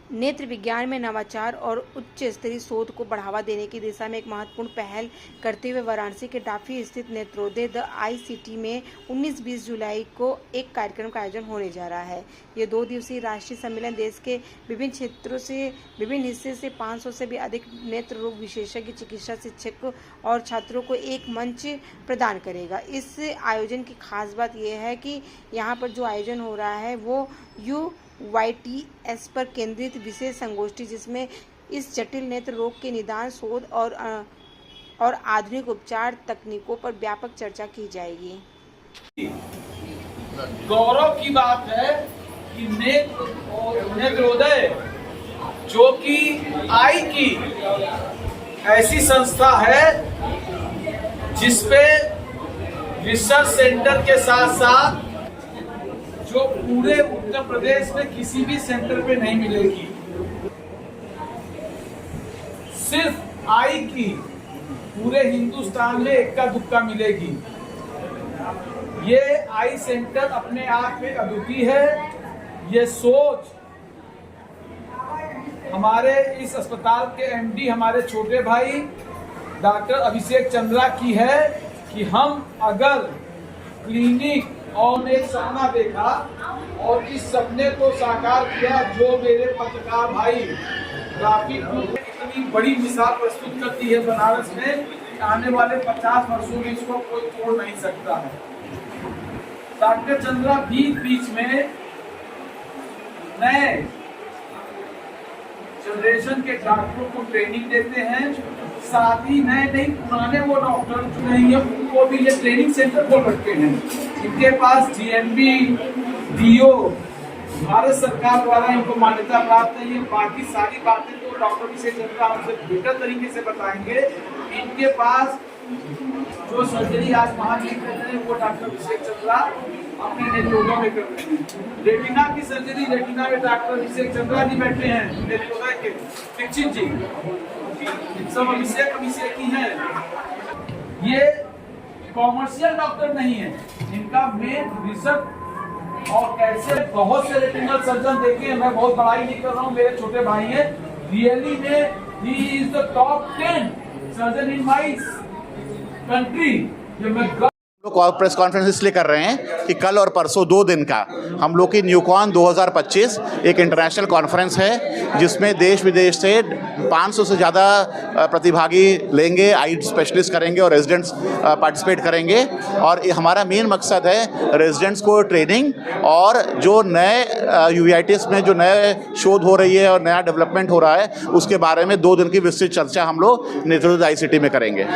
नेत्र विज्ञान में नवाचार और उच्च स्तरीय शोध को बढ़ावा देने की दिशा में एक महत्वपूर्ण पहल करते हुए वाराणसी के डाफी स्थित नेत्रोदय द ICT में 19-20 जुलाई को एक कार्यक्रम का आयोजन होने जा रहा है। ये 2 दिवसीय राष्ट्रीय सम्मेलन देश के विभिन्न हिस्से से 500 से भी अधिक नेत्र रोग विशेषज्ञ, चिकित्सा शिक्षक और छात्रों को एक मंच प्रदान करेगा। इस आयोजन की खास बात यह है कि यहाँ पर जो आयोजन हो रहा है वो UYTS पर केंद्रित विशेष संगोष्ठी, जिसमें इस जटिल नेत्र रोग के निदान, शोध और आधुनिक उपचार तकनीकों पर व्यापक चर्चा की जाएगी। गौरव की बात है कि नेत्रोदय जो कि आई की ऐसी संस्था है जिसपे रिसर्च सेंटर के साथ साथ जो पूरे उत्तर प्रदेश में किसी भी सेंटर पे नहीं मिलेगी, सिर्फ आई की पूरे हिंदुस्तान में इक्का दुक्का मिलेगी। ये आई सेंटर अपने आप में अद्वितीय है। ये सोच हमारे इस अस्पताल के MD हमारे छोटे भाई डॉक्टर अभिषेक चंद्रा की है कि हम अगर क्लिनिक और एक सपना देखा और इस सपने को साकार किया, जो मेरे पत्रकार भाई ग्राफिक इतनी बड़ी मिसाल प्रस्तुत करती है बनारस में, आने वाले 50 वर्षों में इसको कोई तोड़ नहीं सकता है। डॉक्टर चंद्रा बीच में नए जनरेशन के डॉक्टरों को ट्रेनिंग देते हैं, साथ ही नए नहीं पुराने वो डॉक्टर जो नहीं है उनको भी ये ट्रेनिंग सेंटर खोल रखे हैं। इनके पास GNB, DO भारत सरकार द्वारा इनको मान्यता प्राप्त है। ये बाकी सारी बातें तो डॉक्टर अभिषेक चंद्रा हमसे बेहतर तरीके से बताएंगे। इनके पास जो सर्जरी आज महाजी कर रहे हैं वो डॉक्टर अभिषेक चंद्रा अपने नेत्रोदय में कर रहे हैं। रेटिना की सर्जरी रेटिना में डॉक्टर अभिषेक चंद्रा जी बैठे हैं, नेत्रोदय के दीक्षित जी, सब अभिषेक ही हैं। ये कॉमर्शियल डॉक्टर नहीं है, इनका मेन रिसर्च और कैसे बहुत से रेटिनल सर्जन देखे हैं। मैं बहुत बड़ाई नहीं कर रहा हूँ, मेरे छोटे भाई हैं, रियली में he is the top 10 surgeon in my country. Press conference इसलिए कर रहे हैं कि कल और परसों 2 दिन का हम लोग की न्यूकॉन 2025 एक इंटरनेशनल कॉन्फ्रेंस है, जिसमें देश विदेश से 500 से ज़्यादा प्रतिभागी लेंगे, आई स्पेशलिस्ट करेंगे और रेजिडेंट्स पार्टिसिपेट करेंगे। और हमारा मेन मकसद है रेजिडेंट्स को ट्रेनिंग और जो नए UITS में जो नए शोध हो रही है और नया डेवलपमेंट हो रहा है उसके बारे में 2 दिन की विस्तृत चर्चा हम लोग नेत्रोदय ICT में करेंगे।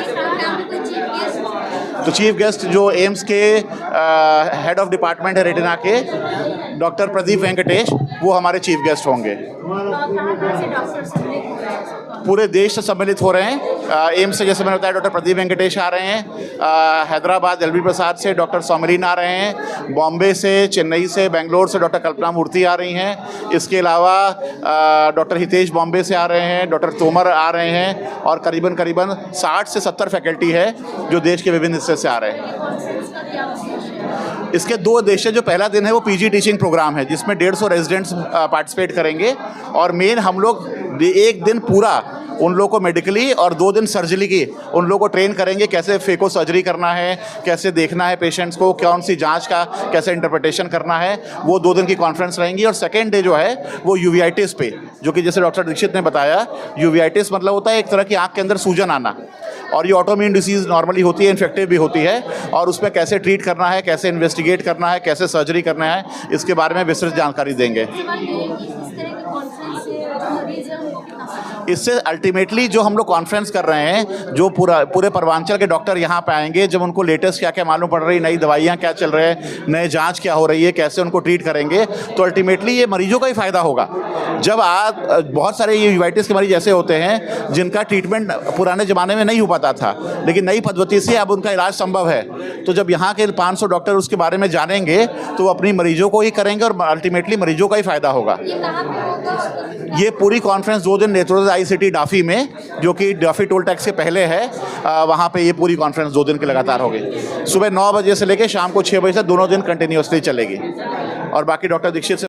तो चीफ गेस्ट जो एम्स के हेड ऑफ डिपार्टमेंट है रेटिना के डॉक्टर प्रदीप वेंकटेश, वो हमारे चीफ गेस्ट होंगे। पूरे देश से सम्मिलित हो रहे हैं। एम्स से जैसे मैंने बताया डॉक्टर प्रदीप वेंकटेश आ रहे हैं, हैदराबाद LV प्रसाद से डॉक्टर सोमरीन आ रहे हैं, बॉम्बे से, चेन्नई से, बेंगलोर से डॉक्टर कल्पना मूर्ति आ रही हैं। इसके अलावा डॉक्टर हितेश बॉम्बे से आ रहे हैं, डॉक्टर तोमर आ रहे हैं और करीबन 60 से 70 फैकल्टी है जो देश के विभिन्न हिस्से से आ रहे हैं। इसके 2 उद्देश्य, जो पहला दिन है वो PG टीचिंग प्रोग्राम है जिसमें 150 रेजिडेंट्स पार्टिसिपेट करेंगे और मेन हम लोग 1 दिन पूरा उन लोगों को मेडिकली और 2 दिन सर्जरी की उन लोगों को ट्रेन करेंगे, कैसे फेको सर्जरी करना है, कैसे देखना है पेशेंट्स को, कौन सी जांच का कैसे इंटरप्रिटेशन करना है। वो 2 दिन की कॉन्फ्रेंस रहेंगी। और सेकेंड डे जो है वो UVITS पे, जो कि जैसे डॉक्टर दीक्षित ने बताया, UVITS मतलब होता है एक तरह की आँख के अंदर सूजन आना, और ये ऑटोइम्यून डिसीज़ नॉर्मली होती है, इन्फेक्टिव भी होती है, और उसमें कैसे ट्रीट करना है, कैसे इन्वेस्टिगेट करना है, कैसे सर्जरी करना है, इसके बारे में विस्तृत जानकारी देंगे। इससे अल्टीमेटली जो हम लोग कॉन्फ्रेंस कर रहे हैं, जो पूरे पूर्वांचल के डॉक्टर यहाँ पे आएंगे, जब उनको लेटेस्ट क्या क्या मालूम पड़ रही है, नई दवाइयाँ क्या चल रहे हैं, नए जांच क्या हो रही है, कैसे उनको ट्रीट करेंगे, तो अल्टीमेटली ये मरीजों का ही फ़ायदा होगा। जब आप बहुत सारे ये UITS के मरीज ऐसे होते हैं जिनका ट्रीटमेंट पुराने ज़माने में नहीं हो पाता था, लेकिन नई पद्धति से अब उनका इलाज संभव है। तो जब यहाँ के 500 डॉक्टर उसके बारे में जानेंगे तो वो अपनी मरीजों को ही करेंगे और अल्टीमेटली मरीजों का ही फ़ायदा होगा। ये पूरी कॉन्फ्रेंस 2 दिन नेत्रोदय ICT डाफी में, जो कि डाफी टोल टैक्स के पहले है, वहाँ पे ये पूरी कॉन्फ्रेंस 2 दिन की लगातार होगी। सुबह 9 बजे से लेकर शाम को 6 बजे तक दोनों दिन कंटिन्यूसली चलेगी। और बाकी डॉक्टर दीक्षित से